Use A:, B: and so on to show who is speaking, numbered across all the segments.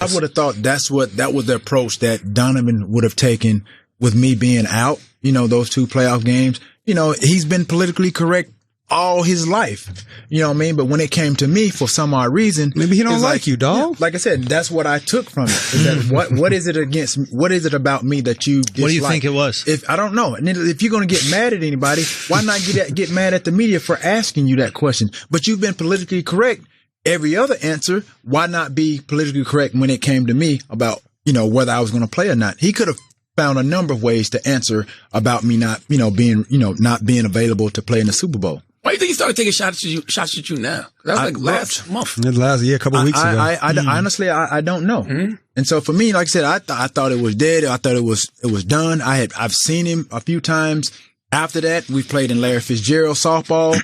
A: I would have thought that was the approach that Donovan would have taken with me being out, those 2 playoff games. He's been politically correct all his life. You know what I mean? But when it came to me, for some odd reason,
B: maybe he don't like you, dog.
A: Yeah, like I said, that's what I took from it. Is that what is it against? What is it about me that you dislike?
C: What do you think it was?
A: I don't know. And if you're going to get mad at anybody, why not get mad at the media for asking you that question? But you've been politically correct every other answer. Why not be politically correct when it came to me about, whether I was going to play or not? He could have found a number of ways to answer about me not, being, not being available to play in the Super Bowl.
D: Why do you think he started taking shots at you now? That was like last month.
B: A couple of weeks ago.
A: Honestly, I don't know.
D: Mm-hmm.
A: And so for me, like I said, I thought it was dead. I thought it was done. I've seen him a few times. After that, we played in Larry Fitzgerald's softball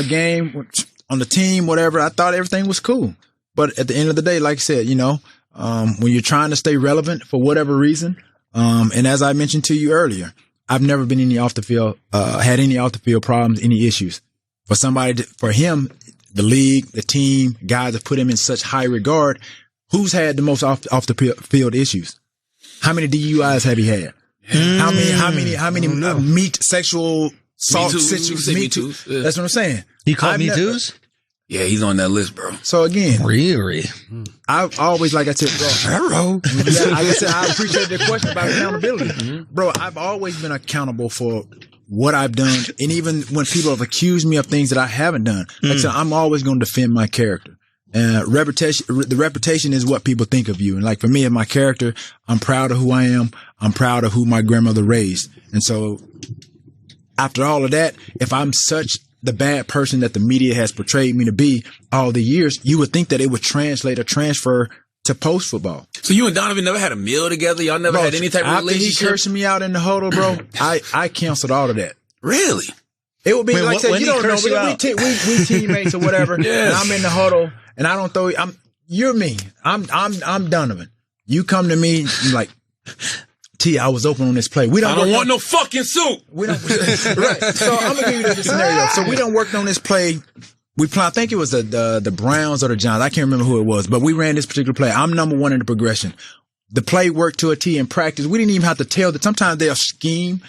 A: game on the team, whatever. I thought everything was cool. But at the end of the day, like I said, when you're trying to stay relevant for whatever reason, and as I mentioned to you earlier, I've never been had any off the field problems, any issues. For him, the league, the team, guys have put him in such high regard. Who's had the most off the field issues? How many DUIs have he had? How many sexual assault situations?
D: Me too. Yeah.
A: That's what I'm saying.
C: You call Me Too's?
D: Yeah, he's on that list, bro.
A: So again,
C: really,
A: I've always, like I said, bro. I appreciate the question about accountability, bro. I've always been accountable for what I've done, and even when people have accused me of things that I haven't done, like I said, I'm always going to defend my character. And the reputation is what people think of you. And like for me and my character, I'm proud of who I am. I'm proud of who my grandmother raised. And so after all of that, if I'm such the bad person that the media has portrayed me to be all the years, you would think that it would translate or transfer to post football.
D: So you and Donovan never had a meal together? Y'all never had any type of relationship?
A: After he cursing me out in the huddle, bro, I canceled all of that.
D: Really?
A: It would be like I said, you don't know, we teammates or whatever.
D: Yes.
A: And I'm in the huddle and I don't throw. You're me. I'm Donovan. You come to me like, T, I was open on this play.
D: I don't want no fucking soup.
A: We don't. Right. So I'm gonna give you the scenario. So we don't work on this play. I think it was the Browns or the Giants. I can't remember who it was, but we ran this particular play. I'm number one in the progression. The play worked to a T in practice. We didn't even have to tell that. Sometimes they'll scheme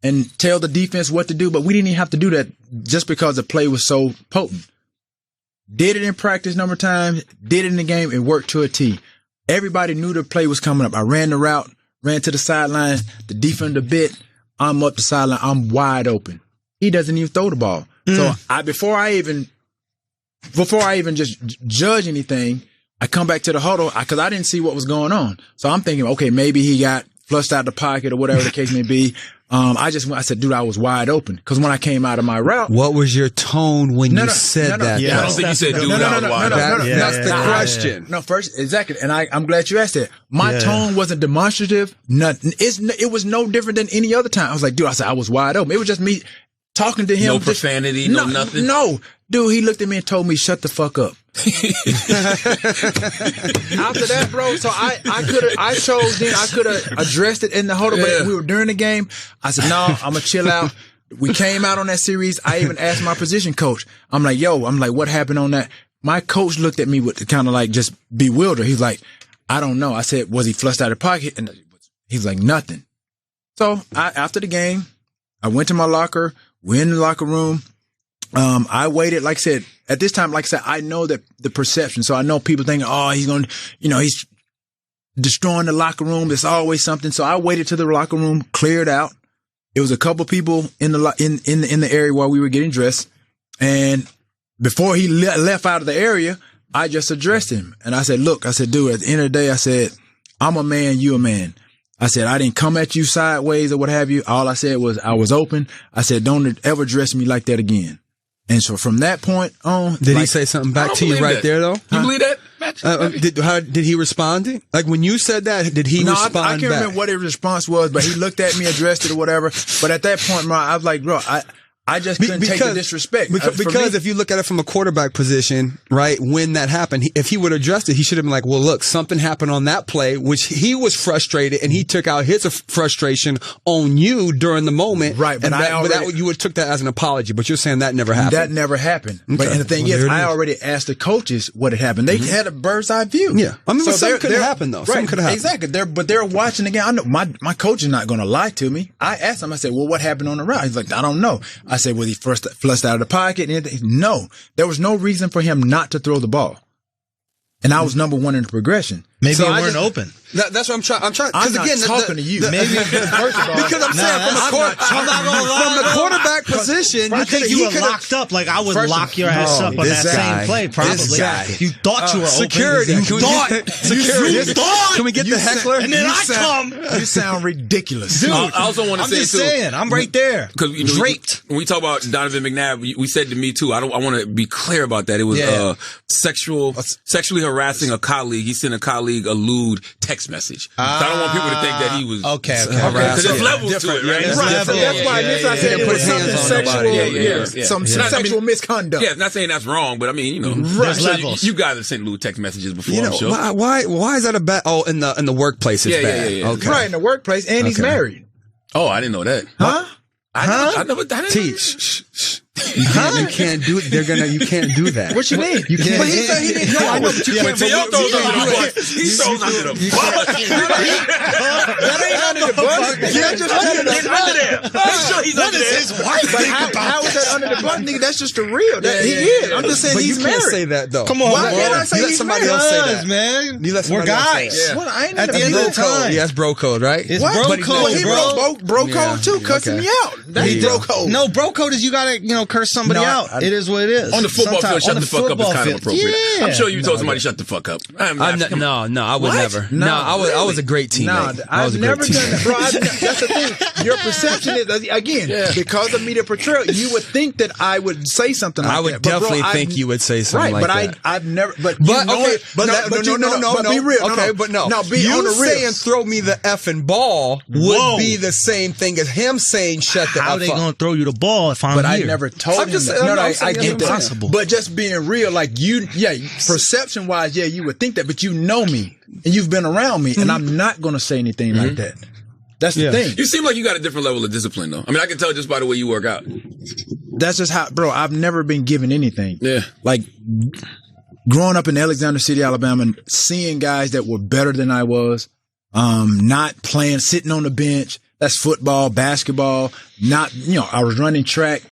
A: and tell the defense what to do, but we didn't even have to do that just because the play was so potent. Did it in practice a number of times, did it in the game, and worked to a T. Everybody knew the play was coming up. I ran the route, ran to the sideline, the defender bit, I'm up the sideline, I'm wide open. He doesn't even throw the ball. So before I even just judge anything, I come back to the huddle because I didn't see what was going on. So I'm thinking, okay, maybe he got flushed out the pocket or whatever the case may be. I said, dude, I was wide open. Because when I came out of my route.
B: What was your tone when you said that?
D: Yeah, I don't think you said, dude, I was wide open.
B: That's the question.
A: No, first, exactly. And I'm glad you asked that. My tone wasn't demonstrative. Nothing. It was no different than any other time. I was like, dude, I was wide open. It was just me talking to him.
D: No profanity, no nothing?
A: No. Dude, he looked at me and told me, shut the fuck up. After that, bro, so I could have addressed it in the huddle, but we were during the game. I said, no, I'm gonna chill out. We came out on that series. I even asked my position coach. I'm like, what happened on that? My coach looked at me with kind of like just bewildered. He's like, I don't know. I said, was he flushed out of the pocket? And he's like, nothing. So after the game, I went to my locker. We're in the locker room. I waited, like I said, at this time, like I said, I know that the perception. So I know people thinking, oh, he's going to, he's destroying the locker room. There's always something. So I waited till the locker room cleared out. It was a couple people in the area while we were getting dressed. And before he left out of the area, I just addressed him. And I said, look, dude, at the end of the day, I said, I'm a man, you a man. I said, I didn't come at you sideways or what have you. All I said was I was open. I said, don't ever address me like that again. And so from that point on,
B: did he say something back to you right there though?
D: You believe that?
B: Did he respond? Like when you said that, did he respond back?
A: I can't remember what his response was, but he looked at me, addressed it or whatever. But at that point, I was like, bro, I just couldn't take the disrespect.
B: Because if you look at it from a quarterback position, right, when that happened, if he would have addressed it, he should have been like, well, look, something happened on that play, which he was frustrated, and he took out his frustration on you during the moment.
A: Right, but
B: you would have took that as an apology, but you're saying that never happened.
A: That never happened.
B: Okay.
A: But and the thing is, I already asked the coaches what had happened. They had a bird's eye view.
B: Yeah. I mean, something could have happened, though.
A: Right,
B: something could have happened.
A: Exactly. But they're watching again. I know my coach is not going to lie to me. I asked him, I said, well, what happened on the route? He's like, I don't know. I said, was he first flushed out of the pocket? And no, there was no reason for him not to throw the ball. And I was number one in the progression.
C: Maybe you weren't open.
B: That's what I'm trying.
A: I'm not talking to you.
C: Maybe first of all,
B: because I'm saying from the quarterback position,
C: I think you were locked up. Like I would lock your ass up on that same play. Probably. You thought you were
B: security.
C: open.
B: Security. Can we get the heckler?
C: And then I come.
A: You sound ridiculous,
D: dude. I also want to say
C: I'm just saying. I'm right there.
D: Because draped. When we talk about Donavan McNabb, we said to me too. I want to be clear about that. It was sexually harassing a colleague. He sent a colleague a lewd text message. So I don't want people to think that he was because there's levels to it, right?
A: That's why I said it was something sexual, some sexual misconduct.
D: Yeah, not saying that's wrong, but I mean,
C: there's levels.
D: You guys have sent lewd text messages before. I'm sure.
B: Why is that a bad? Oh, in the workplace, it's bad.
D: Yeah.
B: Okay.
A: Right in the workplace, and he's married.
D: Oh, I didn't know that.
A: Huh?
D: I never.
B: You can't do it. You can't do that.
A: What you mean?
B: You can't.
A: But he said he didn't know. I know, but you can't.
D: Terrell throws under the bus. He throws under the bus.
A: That ain't under the bus. That's just under the bus.
D: Make sure he's under there.
C: His wife think about
A: how is that under the bus, nigga? That's just the real. He is. I'm just saying
B: but
A: he's
B: you
A: married.
B: can't say that though.
C: Come on,
A: why can't I say
B: let
A: he's
B: somebody
A: married?
B: else say that,
C: man.
B: We're
C: guys.
B: At the end of the time, yeah, that's bro code, right?
C: It's bro code,
A: he bro code too. Cussing me out. That's bro code.
C: No, bro code is you gotta curse somebody out. It is what it is.
D: On the football field, shut the fuck up is kind of appropriate.
C: Yeah.
D: I'm sure you told somebody shut the fuck up.
B: No, I would never. No, I was a great teammate.
A: No, I've never done that, bro. That's the thing. Your perception is, again, because of media portrayal, you would think that I would say something like that.
B: I would definitely think you would say something like that.
A: Right, but I've never. But
B: be real.
A: Okay,
B: but no.
A: Now,
B: you saying throw me the effing ball would be the same thing as him saying shut the F up.
C: How they gonna throw you the ball if I'm here?
A: But I never told him that. I get that. But just being real, like perception wise, you would think that, but you know me and you've been around me, and I'm not going to say anything like that. That's the thing.
D: You seem like you got a different level of discipline, though. I mean, I can tell just by the way you work out.
A: That's just how, bro. I've never been given anything.
D: Yeah.
A: Like growing up in Alexander City, Alabama, and seeing guys that were better than I was, not playing, sitting on the bench. That's football, basketball. Not, I was running track.